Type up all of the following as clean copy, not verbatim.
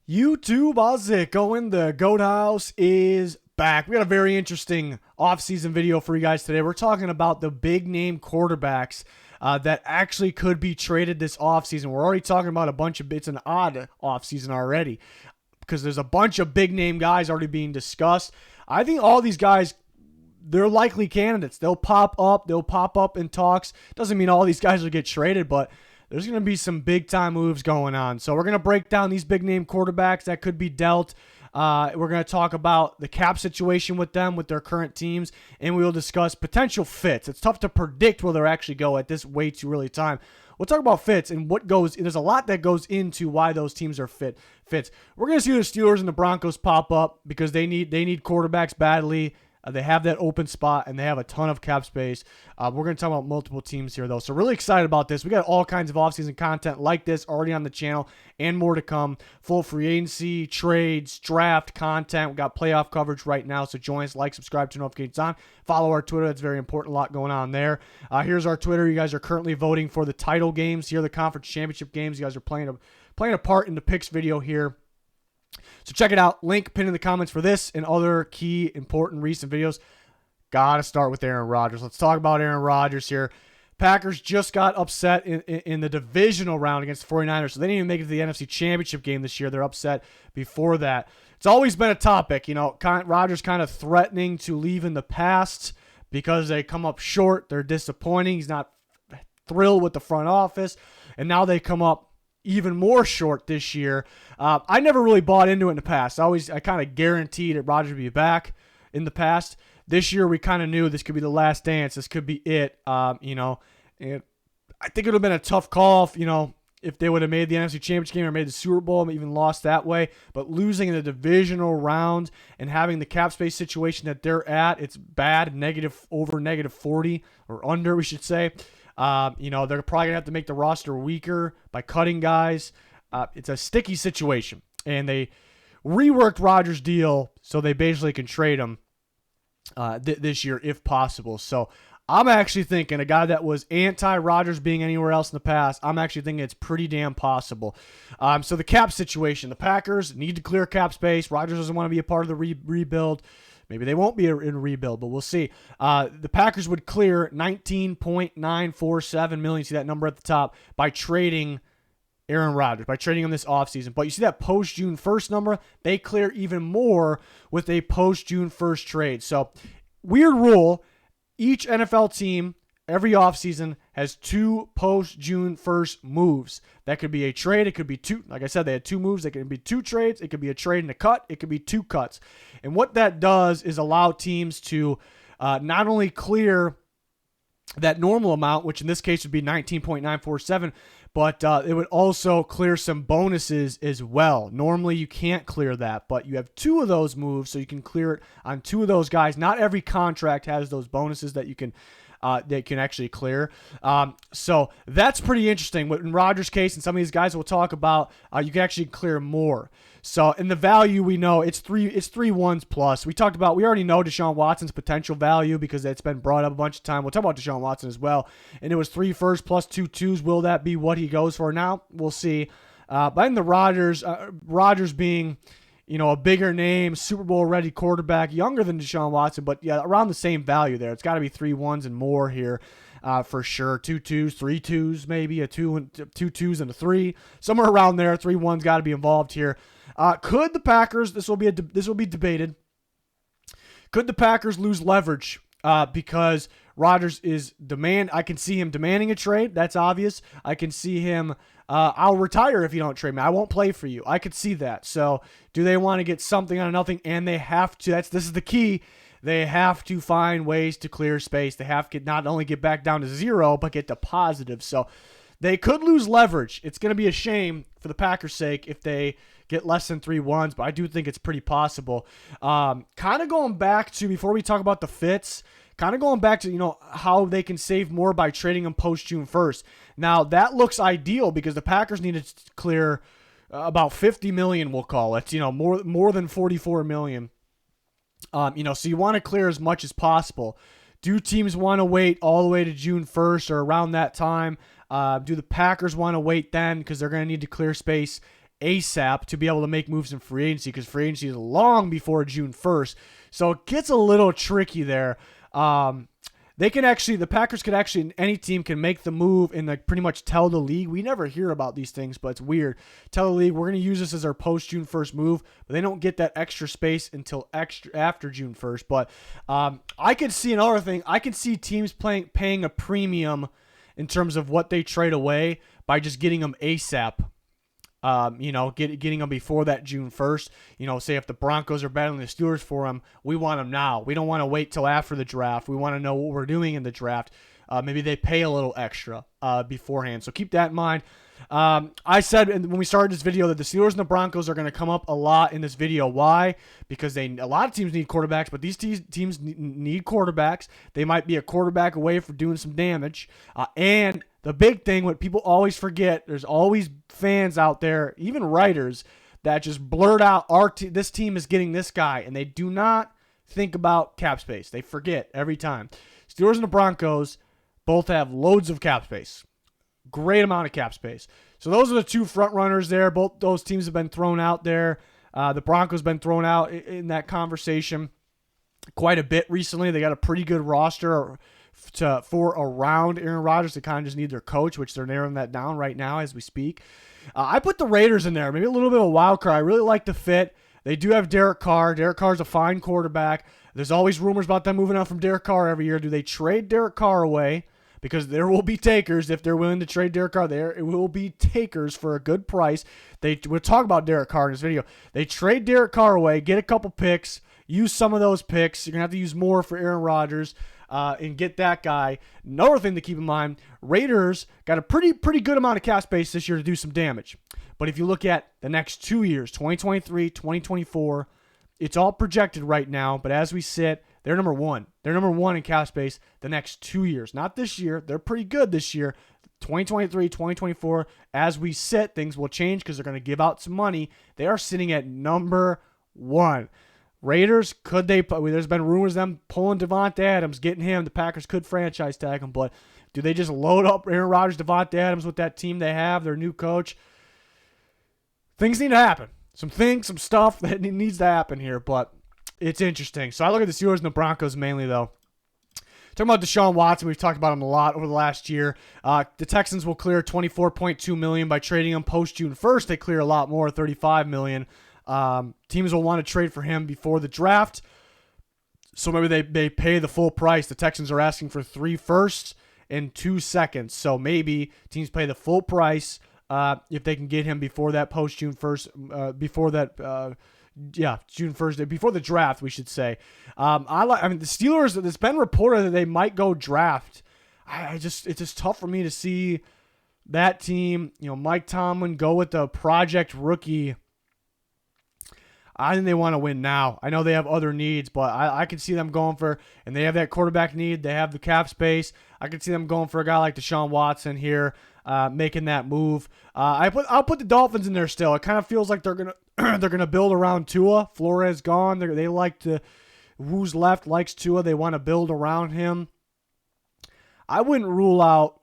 YouTube, how's it going? The Goat House is back. We got a very interesting offseason video for you guys today. We're talking about the big name quarterbacks that actually could be traded this offseason. We're already talking about a bunch of, it's an odd offseason already because there's a bunch of big name guys already being discussed. I think all these guys, they're likely candidates. They'll pop up in talks. Doesn't mean all these guys will get traded, but there's going to be some big-time moves going on. So we're going to break down these big-name quarterbacks that could be dealt. We're going to talk about the cap situation with them, with their current teams, and we will discuss potential fits. It's tough to predict where they'll actually go at this way too early time. We'll talk about fits and what goes. There's a lot that goes into why those teams are fits. We're going to see the Steelers and the Broncos pop up because they need quarterbacks badly. They have that open spot, and they have a ton of cap space. We're going to talk about multiple teams here, though. So really excited about this. We got all kinds of offseason content like this already on the channel and more to come. Full free agency, trades, draft content. We got playoff coverage right now, so join us. Like, subscribe, turn notifications on. Follow our Twitter. That's very important. A lot going on there. Here's our Twitter. You guys are currently voting for the title games. Here are the conference championship games. You guys are playing a part in the picks video here. So check it out. Link pinned in the comments for this and other key, important, recent videos. Got to start with Aaron Rodgers. Let's talk about Aaron Rodgers here. Packers just got upset in the divisional round against the 49ers, so they didn't even make it to the NFC Championship game this year. They're upset before that. It's always been a topic. Rodgers kind of threatening to leave in the past because they come up short. They're disappointing. He's not thrilled with the front office, and now they come up even more short this year. I never really bought into it in the past. I kind of guaranteed that Rodgers would be back in the past. This year, we kind of knew this could be the last dance. This could be it. And I think it would have been a tough call, if they would have made the NFC Championship game or made the Super Bowl and even lost that way. But losing in the divisional round and having the cap space situation that they're at, it's bad, over negative 40 or under, we should say. They're probably going to have to make the roster weaker by cutting guys. It's a sticky situation. And they reworked Rodgers' deal so they basically can trade him this year if possible. So I'm actually thinking a guy that was anti-Rodgers being anywhere else in the past, I'm actually thinking it's pretty damn possible. So the cap situation, the Packers need to clear cap space. Rodgers doesn't want to be a part of the rebuild. Maybe they won't be in a rebuild, but we'll see. The Packers would clear $19.947 million. See that number at the top by trading Aaron Rodgers, by trading him this offseason. But you see that post-June 1st number? They clear even more with a post-June 1st trade. So weird rule. Each NFL team every offseason has two post-June 1st moves. That could be a trade. It could be two. Like I said, they had two moves. It could be two trades. It could be a trade and a cut. It could be two cuts. And what that does is allow teams to not only clear that normal amount, which in this case would be 19.947, but it would also clear some bonuses as well. Normally you can't clear that, but you have two of those moves, so you can clear it on two of those guys. Not every contract has those bonuses that you can actually clear. So that's pretty interesting. In Rodgers' case, and some of these guys we'll talk about, you can actually clear more. So in the value, we know it's three ones plus. We already know Deshaun Watson's potential value because it's been brought up a bunch of times. We'll talk about Deshaun Watson as well. And it was 3 firsts plus 2 twos. Will that be what he goes for now? We'll see. But in the Rodgers being, a bigger name, Super Bowl ready quarterback, younger than Deshaun Watson, but yeah, around the same value there. It's got to be 3 ones and more here for sure. 2 twos, 3 twos, maybe two twos and a 3, somewhere around there. 3 ones got to be involved here. Could the Packers? This will be debated. Could the Packers lose leverage because Rodgers is I can see him demanding a trade. That's obvious. I can see him. I'll retire if you don't trade me. I won't play for you. I could see that. So do they want to get something out of nothing? And they have to. This is the key. They have to find ways to clear space. They have to not only get back down to 0, but get to positive. So they could lose leverage. It's going to be a shame for the Packers' sake if they get less than 3 ones, but I do think it's pretty possible. Kind of going back to, before we talk about the fits, how they can save more by trading them post-June 1st. Now, that looks ideal because the Packers need to clear about $50 million, we'll call it, more than $44 million. So you want to clear as much as possible. Do teams want to wait all the way to June 1st or around that time? Do the Packers want to wait then because they're going to need to clear space ASAP to be able to make moves in free agency, because free agency is long before June 1st. So it gets a little tricky there. The Packers could actually, any team can make the move and like pretty much tell the league. We never hear about these things, but it's weird. Tell the league, we're going to use this as our post June 1st move, but they don't get that extra space until after June 1st. But I could see another thing. I can see teams paying a premium in terms of what they trade away by just getting them ASAP. Getting them before that June 1st. Say if the Broncos are battling the Steelers for them, we want them now. We don't want to wait till after the draft. We want to know what we're doing in the draft. Maybe they pay a little extra beforehand. So keep that in mind. I said when we started this video that the Steelers and the Broncos are going to come up a lot in this video. Why? Because a lot of teams need quarterbacks, but these teams need quarterbacks. They might be a quarterback away from doing some damage. And the big thing, what people always forget, there's always fans out there, even writers, that just blurt out, this team is getting this guy, and they do not think about cap space. They forget every time. Steelers and the Broncos both have loads of cap space. Great amount of cap space. So those are the two front runners there. Both those teams have been thrown out there. The Broncos have been thrown out in that conversation quite a bit recently. They got a pretty good roster for around Aaron Rodgers. They kind of just need their coach, which they're narrowing that down right now as we speak. I put the Raiders in there. Maybe a little bit of a wild card. I really like the fit. They do have Derek Carr. Derek Carr's a fine quarterback. There's always rumors about them moving on from Derek Carr every year. Do they trade Derek Carr away? Because there will be takers if they're willing to trade Derek Carr. It will be takers for a good price. We'll talk about Derek Carr in this video. They trade Derek Carr away, get a couple picks, use some of those picks. You're going to have to use more for Aaron Rodgers and get that guy. Another thing to keep in mind, Raiders got a pretty good amount of cap space this year to do some damage. But if you look at the next 2 years, 2023, 2024, it's all projected right now. But as we sit, they're number one. They're number one in cap space the next 2 years. Not this year. They're pretty good this year. 2023, 2024, as we sit, things will change because they're going to give out some money. They are sitting at number one. Raiders, there's been rumors of them pulling Devontae Adams, getting him. The Packers could franchise tag him, but do they just load up Aaron Rodgers, Devontae Adams with that team they have, their new coach? Things need to happen. Some stuff that needs to happen here, but it's interesting. So I look at the Steelers and the Broncos mainly, though. Talking about Deshaun Watson, we've talked about him a lot over the last year. The Texans will clear $24.2 million by trading him post June 1st. They clear a lot more, $35 million. Teams will want to trade for him before the draft, so maybe they pay the full price. The Texans are asking for 3 firsts and 2 seconds, so maybe teams pay the full price if they can get him before that post June 1st, June 1st, before the draft, we should say. The Steelers, it's been reported that they might go draft. It's just tough for me to see that team, Mike Tomlin go with the project rookie. I think they want to win now. I know they have other needs, but I can see them going for, and they have that quarterback need. They have the cap space. I can see them going for a guy like Deshaun Watson here, making that move. I'll put the Dolphins in there still. It kind of feels like they're gonna build around Tua. Flores gone. They like to. Who's left likes Tua. They want to build around him. I wouldn't rule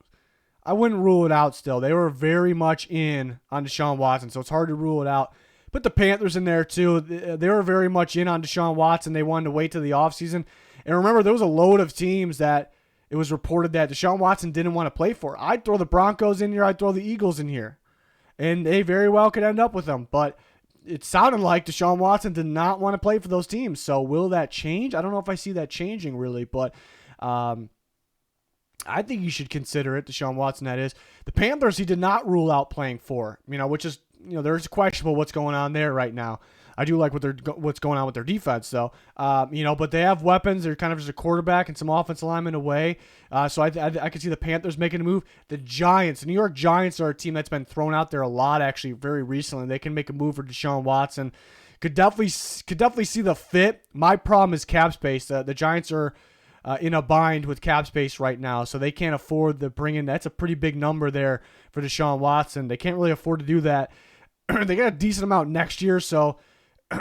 it out still. They were very much in on Deshaun Watson, so it's hard to rule it out. Put the Panthers in there, too. They were very much in on Deshaun Watson. They wanted to wait till the offseason. And remember, there was a load of teams that it was reported that Deshaun Watson didn't want to play for. I'd throw the Broncos in here. I'd throw the Eagles in here. And they very well could end up with them. But it sounded like Deshaun Watson did not want to play for those teams. So will that change? I don't know if I see that changing, really. But I think you should consider it, Deshaun Watson, that is. The Panthers, he did not rule out playing for, which is, there's questionable what's going on there right now. I do like what's going on with their defense, though. But they have weapons. They're kind of just a quarterback and some offensive linemen away. So I can see the Panthers making a move. The Giants, the New York Giants, are a team that's been thrown out there a lot, actually, very recently. They can make a move for Deshaun Watson. Could definitely see the fit. My problem is cap space. The Giants are in a bind with cap space right now, so they can't afford to bring in. That's a pretty big number there for Deshaun Watson. They can't really afford to do that. They got a decent amount next year, so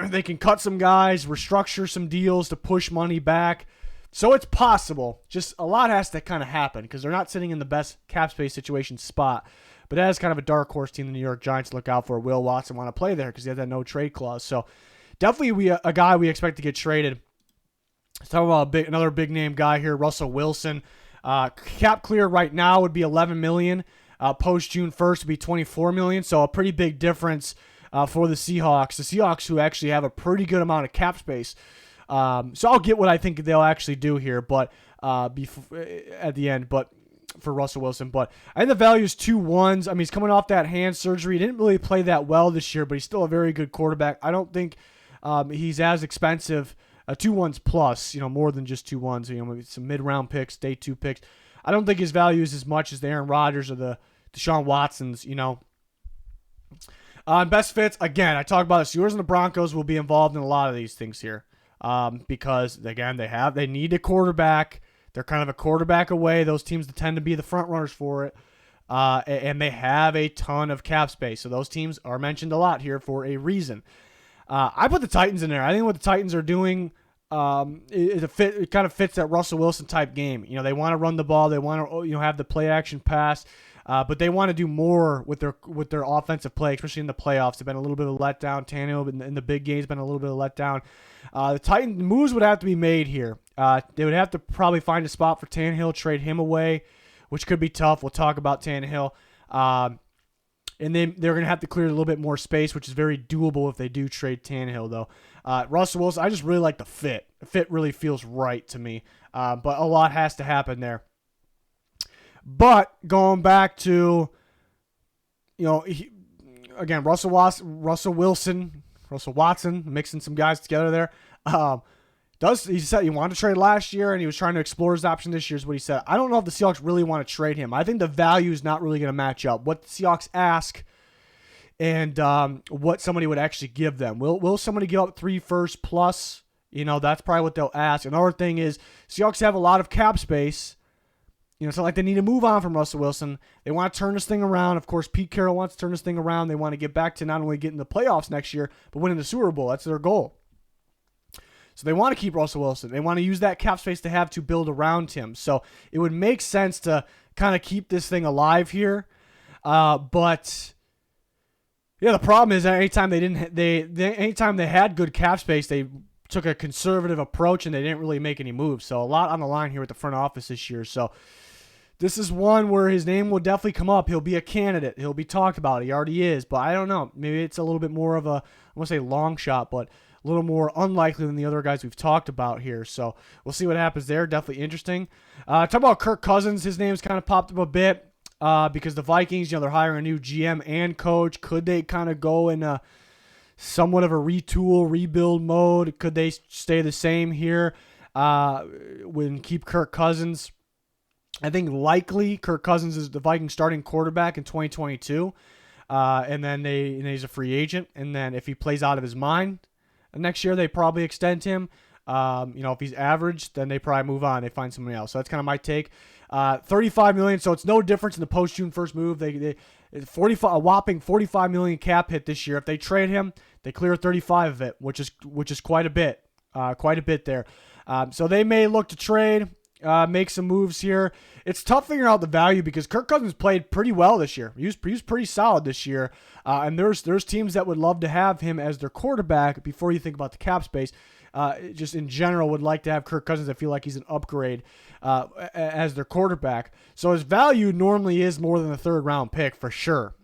they can cut some guys, restructure some deals to push money back. So it's possible. Just a lot has to kind of happen because they're not sitting in the best cap space situation spot. But that is kind of a dark horse team, the New York Giants, to look out for. Will Watson want to play there because he has that no trade clause. So definitely a guy we expect to get traded. Let's talk about another big name guy here, Russell Wilson. Cap clear right now would be $11 million. Post June 1st would be $24 million. So a pretty big difference for the Seahawks. The Seahawks, who actually have a pretty good amount of cap space. So I'll get what I think they'll actually do here, but at the end. But for Russell Wilson, but I think the value is 2-1s. I mean, he's coming off that hand surgery. He didn't really play that well this year, but he's still a very good quarterback. I don't think he's as expensive. 2-1s plus, more than just 2-1s. Maybe some mid-round picks, day 2 picks. I don't think his value is as much as the Aaron Rodgers or the Deshaun Watsons. Best fits, again, I talk about the Steelers and the Broncos will be involved in a lot of these things here because, again, they need a quarterback. They're kind of a quarterback away. Those teams tend to be the front runners for it, and they have a ton of cap space. So those teams are mentioned a lot here for a reason. I put the Titans in there. I think what the Titans are doing is a fit. It kind of fits that Russell Wilson type game. They want to run the ball. They want to have the play action pass, but they want to do more with their offensive play, especially in the playoffs. They've been a little bit of a letdown. Tannehill in the big games been a little bit of a letdown. The Titans moves would have to be made here. They would have to probably find a spot for Tannehill, trade him away, which could be tough. We'll talk about Tannehill. And then they're going to have to clear a little bit more space, which is very doable if they do trade Tannehill, though. Russell Wilson, I just really like the fit. The fit really feels right to me, but a lot has to happen there. But going back to, again, Russell Watson, mixing some guys together there. He said he wanted to trade last year, and he was trying to explore his option this year is what he said. I don't know if the Seahawks really want to trade him. I think the value is not really going to match up. What the Seahawks ask and what somebody would actually give them. Will somebody give up 3 firsts plus? That's probably what they'll ask. Another thing is Seahawks have a lot of cap space. It's not like they need to move on from Russell Wilson. They want to turn this thing around. Of course, Pete Carroll wants to turn this thing around. They want to get back to not only getting the playoffs next year, but winning the Super Bowl. That's their goal. So they want to keep Russell Wilson. They want to use that cap space to build around him. So it would make sense to kind of keep this thing alive here. But yeah, the problem is that anytime anytime they had good cap space, they took a conservative approach and they didn't really make any moves. So a lot on the line here with the front office this year. So this is one where his name will definitely come up. He'll be a candidate. He'll be talked about. He already is. But I don't know. Maybe it's a little bit more of a, I want to say long shot, but a little more unlikely than the other guys we've talked about here. So we'll see what happens there. Definitely interesting. Talk about Kirk Cousins. His name's kind of popped up a bit because the Vikings, they're hiring a new GM and coach. Could they kind of go in a somewhat of a retool, rebuild mode? Could they stay the same here when keep Kirk Cousins? I think likely Kirk Cousins is the Vikings starting quarterback in 2022. And then he's a free agent. And then if he plays out of his mind, next year they probably extend him. If he's average, then they probably move on. They find somebody else. So that's kind of my take. $35 million. So it's no difference in the post June 1st move. They a whopping $45 million cap hit this year. If they trade him, they clear 35 of it, which is quite a bit. Quite a bit there. So they may look to trade. Make some moves here. It's tough figuring out the value because Kirk Cousins played pretty well this year. He was pretty solid this year. And there's teams that would love to have him as their quarterback before you think about the cap space. Just in general would like to have Kirk Cousins. I feel like he's an upgrade as their quarterback. So his value normally is more than a 3rd round pick for sure.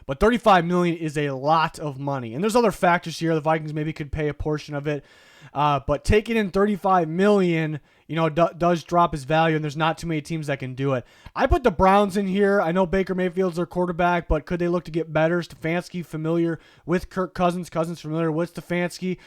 But $35 million is a lot of money. And there's other factors here. The Vikings maybe could pay a portion of it. But taking in $35 million, does drop his value, and there's not too many teams that can do it. I put the Browns in here. I know Baker Mayfield's their quarterback, but could they look to get better? Stefanski familiar with Kirk Cousins. Cousins familiar with Stefanski.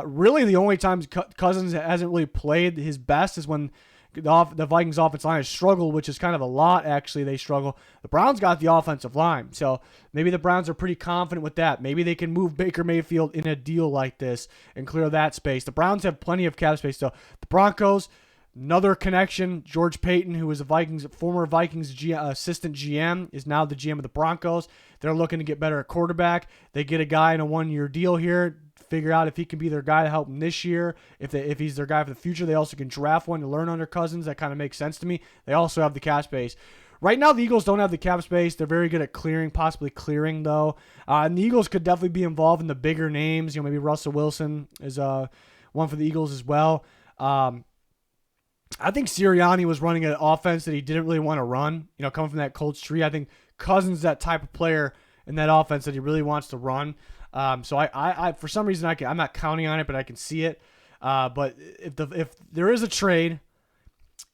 Really, the only time Cousins hasn't really played his best is when the Vikings offensive line has struggled, which is kind of a lot, actually. They struggle. The Browns got the offensive line, so maybe the Browns are pretty confident with that. Maybe they can move Baker Mayfield in a deal like this and clear that space. The Browns have plenty of cap space, though. The Broncos, another connection. George Payton, who was a former Vikings assistant GM, is now the GM of the Broncos. They're looking to get better at quarterback. They get a guy in a 1-year deal here. Figure out if he can be their guy to help them this year. If he's their guy for the future, they also can draft one to learn under Cousins. That kind of makes sense to me. They also have the cap space. Right now, the Eagles don't have the cap space. They're very good at clearing, possibly clearing, though. And the Eagles could definitely be involved in the bigger names. Maybe Russell Wilson is one for the Eagles as well. I think Sirianni was running an offense that he didn't really want to run, coming from that Colts tree. I think Cousins is that type of player in that offense that he really wants to run. So I for some reason, I'm not counting on it, but I can see it. But if there is a trade,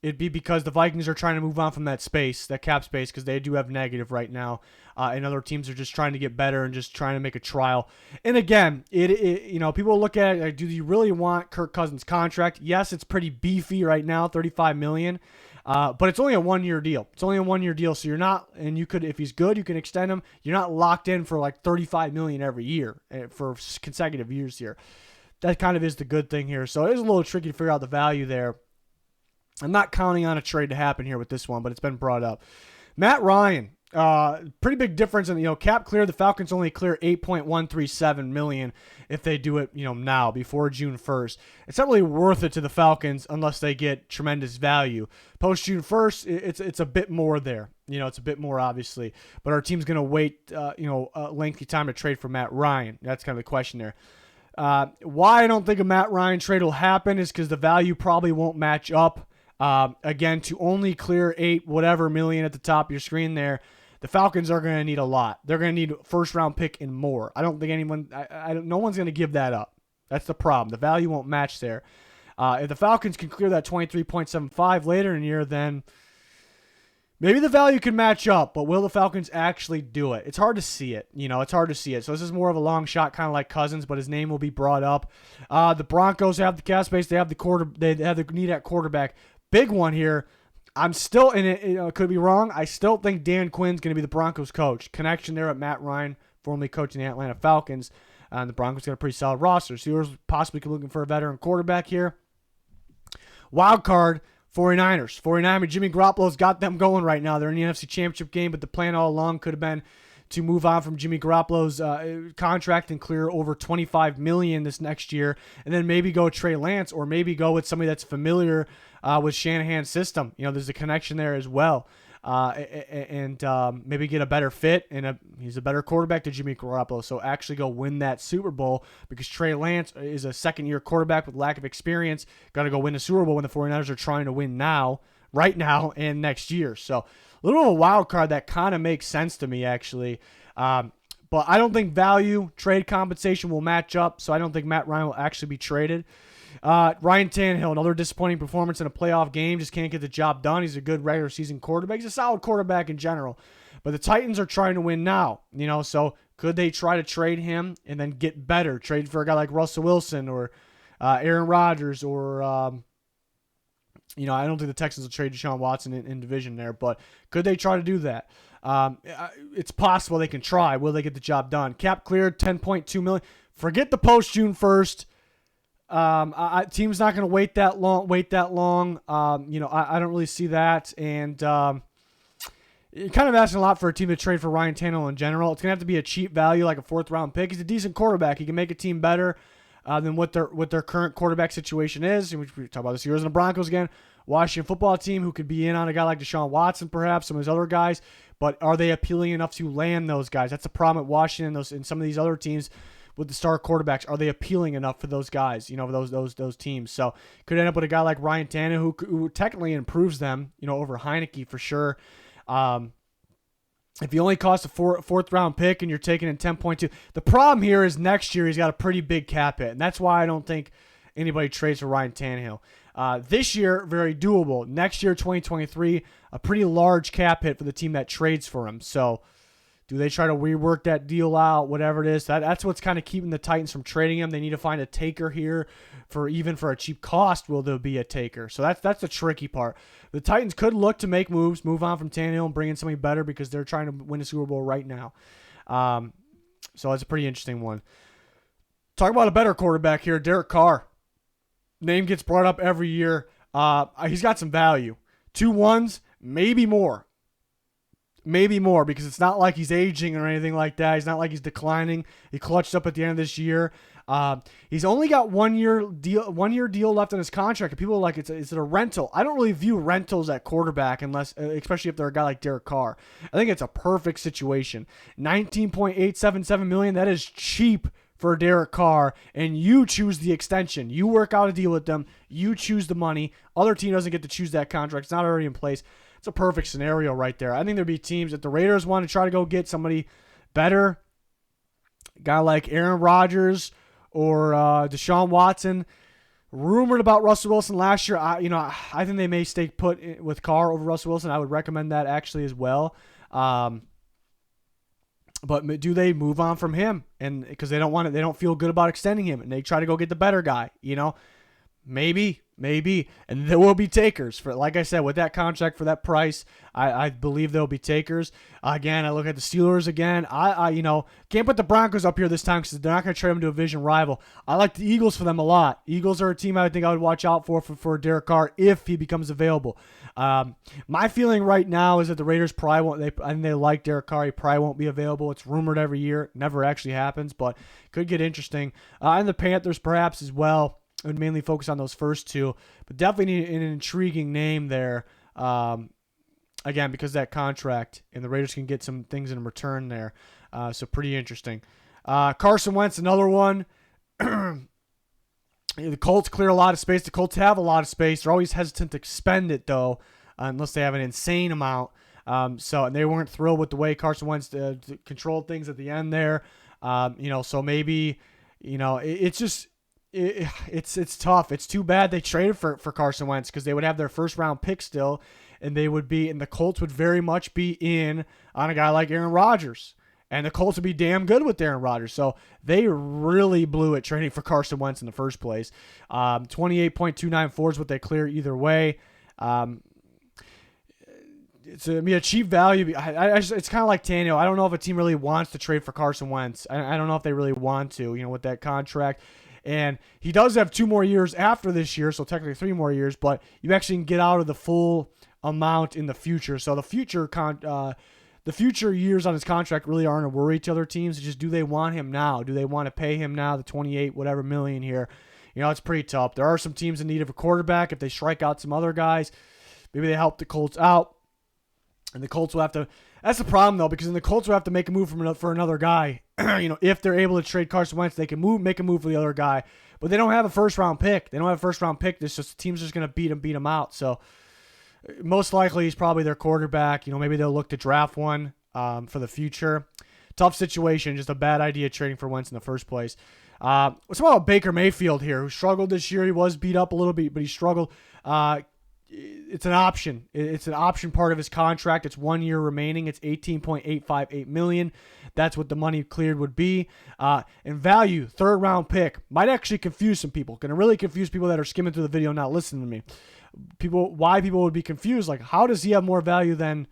it'd be because the Vikings are trying to move on from that space, that cap space, because they do have negative right now, and other teams are just trying to get better and just trying to make a trial. And again, people look at it like, do you really want Kirk Cousins' contract? Yes, it's pretty beefy right now, $35 million, but it's only a 1-year deal. It's only a 1-year deal, so you're not, and you could, if he's good, you can extend him. You're not locked in for like $35 million every year for consecutive years here. That kind of is the good thing here. So it is a little tricky to figure out the value there. I'm not counting on a trade to happen here with this one, but it's been brought up. Matt Ryan, pretty big difference in cap clear. The Falcons only clear $8.137 million if they do it now before June 1st. It's not really worth it to the Falcons unless they get tremendous value. Post June 1st, it's a bit more there. It's a bit more obviously, but our team's going to wait a lengthy time to trade for Matt Ryan. That's kind of the question there. Why I don't think a Matt Ryan trade will happen is because the value probably won't match up. Again, to only clear $8 million at the top of your screen there, the Falcons are going to need a lot. They're going to need first round pick and more. I don't think no one's going to give that up. That's the problem. The value won't match there. If the Falcons can clear that 23.75 later in the year, then maybe the value can match up, but will the Falcons actually do it? It's hard to see it. It's hard to see it. So this is more of a long shot, kind of like Cousins, but his name will be brought up. The Broncos have the cap space. They have they have the need at quarterback. Big one here. I'm still in it. Could be wrong. I still think Dan Quinn's going to be the Broncos coach. Connection there at Matt Ryan, formerly coaching the Atlanta Falcons. And the Broncos got a pretty solid roster. So you're possibly looking for a veteran quarterback here. Wild card, 49ers. 49ers, Jimmy Garoppolo's got them going right now. They're in the NFC Championship game, but the plan all along could have been to move on from Jimmy Garoppolo's contract and clear over $25 million this next year, and then maybe go Trey Lance or maybe go with somebody that's familiar with Shanahan's system. There's a connection there as well, and maybe get a better fit, and he's a better quarterback to Jimmy Garoppolo, so actually go win that Super Bowl because Trey Lance is a second-year quarterback with lack of experience. Got to go win a Super Bowl when the 49ers are trying to win right now and next year. So a little of a wild card that kind of makes sense to me, actually. But I don't think value, trade compensation will match up, so I don't think Matt Ryan will actually be traded. Ryan Tannehill, another disappointing performance in a playoff game, just can't get the job done. He's a good regular season quarterback. He's a solid quarterback in general. But the Titans are trying to win now, so could they try to trade him and then get better? Trade for a guy like Russell Wilson or Aaron Rodgers or I don't think the Texans will trade Deshaun Watson in division there, but could they try to do that? It's possible they can try. Will they get the job done? Cap cleared, $10.2 million. Forget the post June 1st. Team's not going to wait that long. I don't really see that. And you're kind of asking a lot for a team to trade for Ryan Tannehill in general. It's going to have to be a cheap value, like a 4th-round pick. He's a decent quarterback. He can make a team better than what their current quarterback situation is. And we talk about the Steelers and the Broncos again. Washington football team who could be in on a guy like Deshaun Watson, perhaps, some of those other guys. But are they appealing enough to land those guys? That's the problem at Washington and some of these other teams with the star quarterbacks. Are they appealing enough for those guys, those teams? So could end up with a guy like Ryan Tannehill who technically improves them, over Heineke for sure. If he only costs a 4th-round pick and you're taking in 10.2, the problem here is next year he's got a pretty big cap hit, and that's why I don't think anybody trades for Ryan Tannehill. This year, very doable. Next year, 2023, a pretty large cap hit for the team that trades for him. So do they try to rework that deal out, whatever it is? That's what's kind of keeping the Titans from trading him. They need to find a taker here for a cheap cost. Will there be a taker? So that's the tricky part. The Titans could look to make moves, move on from Tannehill and bring in somebody better because they're trying to win a Super Bowl right now. So that's a pretty interesting one. Talk about a better quarterback here, Derek Carr. Name gets brought up every year. He's got some value. 2 1s, maybe more. maybe more, because it's not like he's aging or anything like that. He's not like he's declining. He clutched up at the end of this year. He's only got 1 year deal left on his contract. And people are like, is it a rental? I don't really view rentals at quarterback unless, especially if they're a guy like Derek Carr. I think it's a perfect situation. $19.877 million. That is cheap for Derek Carr, and you choose the extension. You work out a deal with them. You choose the money. Other team doesn't get to choose that contract. It's not already in place. It's a perfect scenario right there. I think there'd be teams, if the Raiders want to try to go get somebody better, a guy like Aaron Rodgers or Deshaun Watson. Rumored about Russell Wilson last year. I think they may stay put with Carr over Russell Wilson. I would recommend that actually as well. But do they move on from him? And because they don't feel good about extending him, and they try to go get the better guy, Maybe. And there will be takers for, like I said, with that contract for that price. I believe there will be takers. Again, I look at the Steelers again. I can't put the Broncos up here this time because they're not going to trade them to a division rival. I like the Eagles for them a lot. Eagles are a team I think I would watch out for Derek Carr if he becomes available. My feeling right now is that the Raiders probably won't. I think they like Derek Carr. He probably won't be available. It's rumored every year. Never actually happens, but could get interesting. And the Panthers perhaps as well. I would mainly focus on those first two, but definitely an intriguing name there. Again, because of that contract, and the Raiders can get some things in return there. So pretty interesting. Carson Wentz, another one. The Colts clear a lot of space. The Colts have a lot of space. They're always hesitant to spend it, though, unless they have an insane amount. And they weren't thrilled with the way Carson Wentz controlled things at the end there. So maybe, it's just... It's tough. It's too bad they traded for Carson Wentz, because they would have their first round pick still, and the Colts would very much be in on a guy like Aaron Rodgers, and the Colts would be damn good with Aaron Rodgers. So they really blew it trading for Carson Wentz in the first place. 28.294 is what they clear either way. It's a cheap value. It's kind of like Tannehill. I don't know if a team really wants to trade for Carson Wentz. I don't know if they really want to, with that contract. And he does have 2 more years after this year, so technically 3 more years, but you actually can get out of the full amount in the future. So the future years on his contract really aren't a worry to other teams. It's just, do they want him now? Do they want to pay him now the 28 whatever million here? It's pretty tough. There are some teams in need of a quarterback. If they strike out some other guys, maybe they help the Colts out. And the Colts will have to. That's the problem, though, because then the Colts will have to make a move for another guy. If they're able to trade Carson Wentz, they can make a move for the other guy. But they don't have a first-round pick. This just the team's just going to beat him out. So most likely he's probably their quarterback. Maybe they'll look to draft one for the future. Tough situation. Just a bad idea trading for Wentz in the first place. What's about Baker Mayfield here, who struggled this year? He was beat up a little bit, but he struggled. It's an option. It's an option part of his contract. It's 1 year remaining. It's $18.858 million. That's what the money cleared would be. In value, 3rd round pick. Might actually confuse some people. Going to really confuse people that are skimming through the video, not listening to me. Why people would be confused? Like, how does he have more value than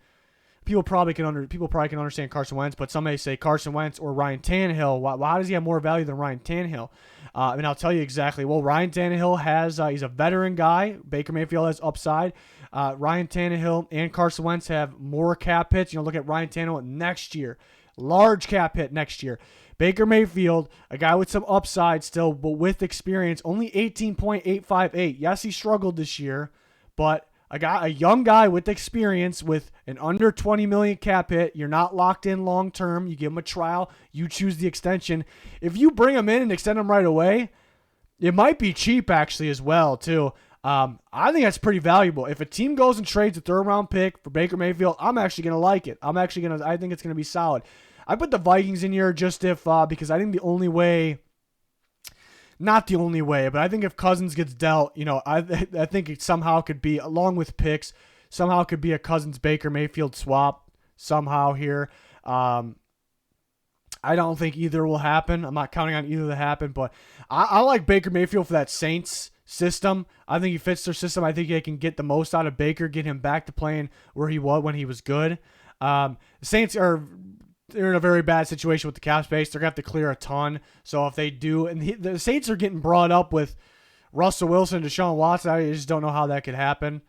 people probably can understand Carson Wentz, but some may say Carson Wentz or Ryan Tannehill. Why does he have more value than Ryan Tannehill? And I'll tell you exactly. Well, Ryan Tannehill he's a veteran guy. Baker Mayfield has upside. Ryan Tannehill and Carson Wentz have more cap hits. Look at Ryan Tannehill next year. Large cap hit next year. Baker Mayfield, a guy with some upside still, but with experience, only 18.858. Yes, he struggled this year, but a young guy with experience with an under $20 million cap hit. You're not locked in long term. You give him a trial. You choose the extension. If you bring him in and extend him right away, it might be cheap actually as well too. I think that's pretty valuable. If a team goes and trades a 3rd round pick for Baker Mayfield, I'm actually gonna like it. I think it's gonna be solid. I put the Vikings in here just because I think the only way. Not the only way, but I think if Cousins gets dealt, I think it somehow could be, along with picks, somehow could be a Cousins-Baker Mayfield swap somehow here. I don't think either will happen. I'm not counting on either to happen, but I like Baker Mayfield for that Saints system. I think he fits their system. I think they can get the most out of Baker, get him back to playing where he was when he was good. The Saints they're in a very bad situation with the cap space. They're going to have to clear a ton. So if they do, and the Saints are getting brought up with Russell Wilson and Deshaun Watson, I just don't know how that could happen.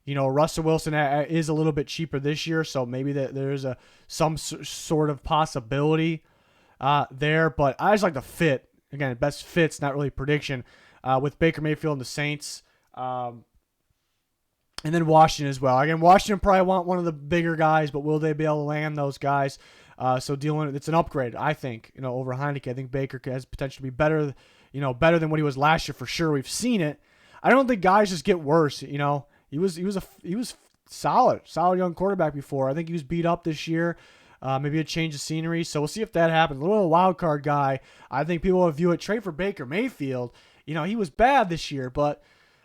Russell Wilson is a little bit cheaper this year, so maybe there's some sort of possibility there. But I just like the fit. Again, best fits, not really prediction, with Baker Mayfield and the Saints. And then Washington as well. Again, Washington probably want one of the bigger guys, but will they be able to land those guys? So it's an upgrade, I think, over Heineke. I think Baker has potential to be better, better than what he was last year for sure. We've seen it. I don't think guys just get worse. He was solid young quarterback before. I think he was beat up this year. Maybe a change of scenery. So we'll see if that happens. A little wild card guy. I think people will view it. Trade for Baker Mayfield. He was bad this year, but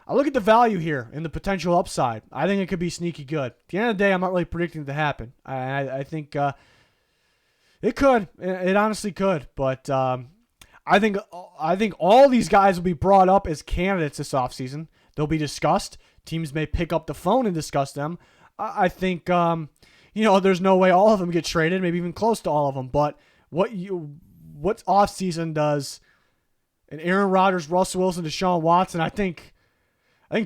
I look at the value here and the potential upside. I think it could be sneaky good. At the end of the day, I'm not really predicting it to happen. I think it could. It honestly could. But I think all these guys will be brought up as candidates this offseason. They'll be discussed. Teams may pick up the phone and discuss them. I think there's no way all of them get traded, maybe even close to all of them. But what offseason does, and Aaron Rodgers, Russell Wilson, Deshaun Watson, I think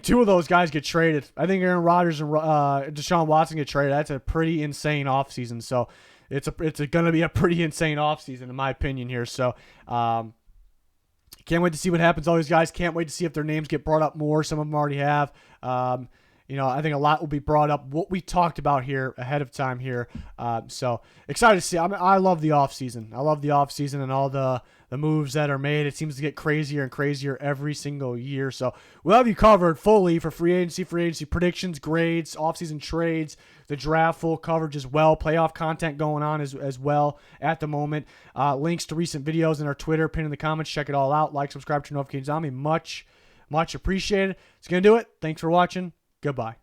two of those guys get traded. I think Aaron Rodgers and Deshaun Watson get traded. That's a pretty insane offseason. So it's going to be a pretty insane offseason in my opinion here. So can't wait to see what happens. All these guys, can't wait to see if their names get brought up more. Some of them already have. I think a lot will be brought up. What we talked about here ahead of time here. So excited to see. I love the offseason. I love the offseason and all the moves that are made. It seems to get crazier and crazier every single year. So we'll have you covered fully for free agency predictions, grades, offseason trades, the draft, full coverage as well. Playoff content going on as well at the moment. Links to recent videos in our Twitter, pin in the comments. Check it all out. Like, subscribe, turn notifications on me. Much, much appreciated. It's going to do it. Thanks for watching. Goodbye.